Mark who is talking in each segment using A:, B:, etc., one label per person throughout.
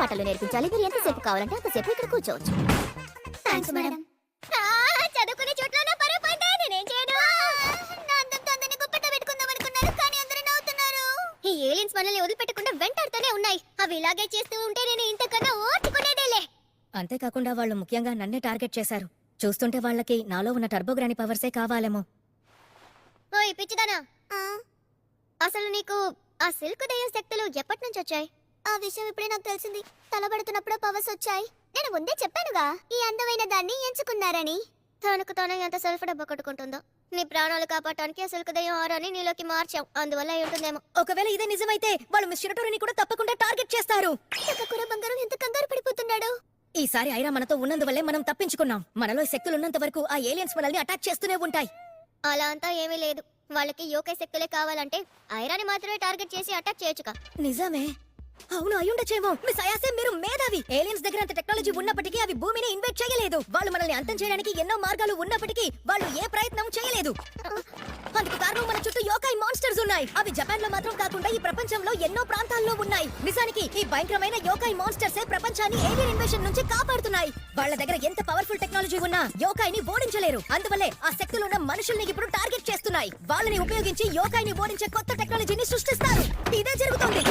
A: పాటలు నేర్పించాలి. మీరు ఎంతసేపు కావాలంటే అంతసేపు ఇక్కడ కూర్చోవచ్చు. Thanks madam. చదువుకునే చోట్ల పరువు పోయిందే, నేనేం చేయను? నా అందంతో అందరినీ గుప్పెట్లో పెట్టుకుందాం అనుకున్నారు, కానీ అందరూ నవ్వుతున్నారు. ఈ ఏలియన్స్ మనల్ని వదిలిపెట్టకుండా వెంటాడుతూనే ఉన్నాయి. అవి ఇలాగే చేస్తూ ఉంటే నేను ఇంతకన్నా ఓర్చుకునేదేలే.
B: అంతేకాకుండా వాళ్ళు ముఖ్యంగా నన్నే టార్గెట్ చేశారు. చూస్తుంటే వాళ్ళకి నాలో ఉన్న టర్బోగ్రాని పవర్సే కావాలేమో.
A: ఓయ్ పిచ్చిదానా, అసలు నీకు ఆ సిల్క్ దయ్యం శక్తులు ఎప్పటి నుంచి వచ్చాయి? ఆ విషయం ఇప్పుడే నాకు తెలిసింది. తలబడుతున్నప్పుడు పవర్స్ వచ్చాయి. నేను ముందే చెప్పానుగా ఈ అందమైన దాన్ని ఎంచుకున్నారని. తనకు తాను ఎంత సెల్ఫ్ డబ్బా కొట్టుకుంటుందో. నీ ప్రాణాలు కాపాడటానికి ఆ సిల్క్ దయ్యం ఆరాని నీలోకి మార్చావు, అందువల్ల అయి ఉంటుందేమో.
B: ఒకవేళ ఇదే నిజమైతే వాళ్ళు మిస్ షిరటోరిని కూడా తప్పకుండా టార్గెట్ చేస్తారు.
A: కూడా బంగారం ఎంత కంగారు పడిపోతున్నాడు.
B: ఈసారి ఐరా మనతో ఉన్నందువల్లే మనం తప్పించుకున్నాం. మనలో శక్తులున్నంత వరకు ఆ ఏలియన్స్ మనల్ని అటాక్ చేస్తూనే ఉంటాయి.
A: అలా అంతా ఏమీ లేదు. వాళ్ళకి యోకై శక్తులే కావాలంటే ఐరాని మాత్రమే టార్గెట్ చేసి అటాక్ చేయొచ్చుగా.
B: నిజమే, అవును అయ్యుండొచ్చేమో. మిస్ అయాసే మీరు మేధావి. ఏలియన్స్ దగ్గర అంత టెక్నాలజీ ఉన్నప్పటికీ అవి భూమిని ఇన్వైట్ చేయలేదు. వాళ్ళు మనల్ని అంతం చేయడానికి ఎన్నో మార్గాలు ఉన్నప్పటికీ వాళ్ళు ఏ ప్రయత్నం చేయలేదు. అందుకు కారణం మన చుట్టూ యోకాయ్ మాన్స్టర్స్ ఉన్నాయి. అవి జపాన్ లో మాత్రం కాకుండా ఈ ప్రపంచంలో ఎన్నో ప్రాంతాల్లో ఉన్నాయి. నిజానికి ఈ భయంకరమైన యోకాయ్ మాన్స్టర్సే ప్రపంచాన్ని ఏలియన్ ఇన్వేషన్ నుంచి కాపాడుతున్నాయి. వాళ్ళ దగ్గర ఎంత పవర్ఫుల్ టెక్నాలజీ ఉన్నా యోకాయ్ ని ఓడించలేరు. అందువల్లే ఆ శక్తులు ఉన్న మనుషుల్ని ఇప్పుడు టార్గెట్ చేస్తున్నాయి. వాళ్ళని ఉపయోగించి యోకాయ్ ని ఓడించే కొత్త టెక్నాలజీని సృష్టిస్తారు. ఇదే జరుగుతోంది.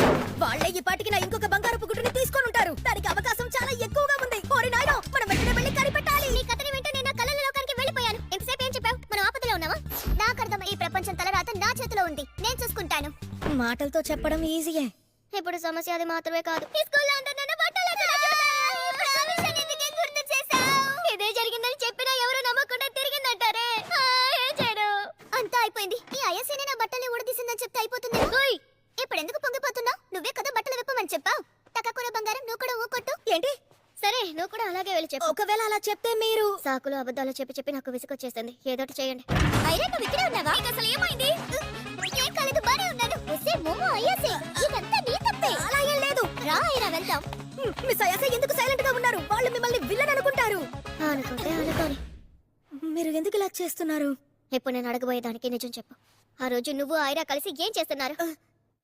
B: వాళ్ళే ఈ పాటికి నా ఇంకొక బంగారపు గుడ్డుని తీసుకొని ఉంటారు. దానికి అవకాశం చాలా ఎక్కువగా ఉంది. ఓరి నాయనో, మనం వెంటనే వెళ్ళి కనిపెట్టాలి. నీ కథని వెంటనే నేను నా కళ్ళ లోకానికి వెళ్ళిపోయాను. ఎంతసేపు ఏం చెప్పావు? మనం ఆపదలో ఉన్నావా? నాకు అర్థం. ఈ ప్రపంచం తలరాత నా చేతిలో ఉంది, నేను చూసుకుంటాను. మాటలతో చెప్పడం ఈజీయే.
A: ఇప్పుడు సమస్య అది మాత్రమే కాదు. ఈ స్కూల్లో అందరూ నన్ను బట్టలేకుండా చూస్తారు. ఇప్పుడు ఆ విషయాన్ని ఎందుకే గుర్తు చేశావు? ఇదే జరిగిందని చెప్పినా ఎవరు నమ్మకుండా తిరిగిందంటారే. ఏం చేయను? అంతా అయిపోయింది. ఈ అయసేనే నా బట్టల్ని ఊడదీసిందని చెప్తే అయిపోతుంది. ఇప్పుడు ఎందుకు పొంగిపోతున్నావు? నువ్వే కదా బట్టలు విప్పమని చెప్పావు. తక్కకూర బంగారం, నువ్వు కూడా ఊకొట్టు.
B: ఏంటి?
A: సరే, నువ్వు కూడా అలాగే వెళ్ళి చెప్పు.
B: ఒకవేళ అలా చెప్తే మీరు
A: సాకులు అబద్ధాలు చెప్పి చెప్పి నాకు విసుకొచ్చేస్తుంది. ఏదోటి చేయండి. అయినా నువ్వు ఇక్కడే ఉన్నావా? అసలు ఏమైంది? ఏం కాలేదు, బానే ఉన్నాను. ఒసే మోమో అయ్యాసే, ఇదంతా నీ తప్పే.
B: అలా ఏం లేదు.
A: రా అయినా వెళ్దాం.
B: మిస్ అయాసే ఎందుకు సైలెంట్ గా ఉన్నారు? వాళ్ళు మిమ్మల్ని విలన్ అనుకుంటారు.
A: అనుకుంటే అనుకోని.
B: మీరు ఎందుకు ఇలా చేస్తున్నారు?
A: ఇప్పుడు నేను అడగబోయేదానికి నిజం చెప్పు. ఆ రోజు నువ్వు ఐరా కలిసి ఏం చేస్తున్నారు?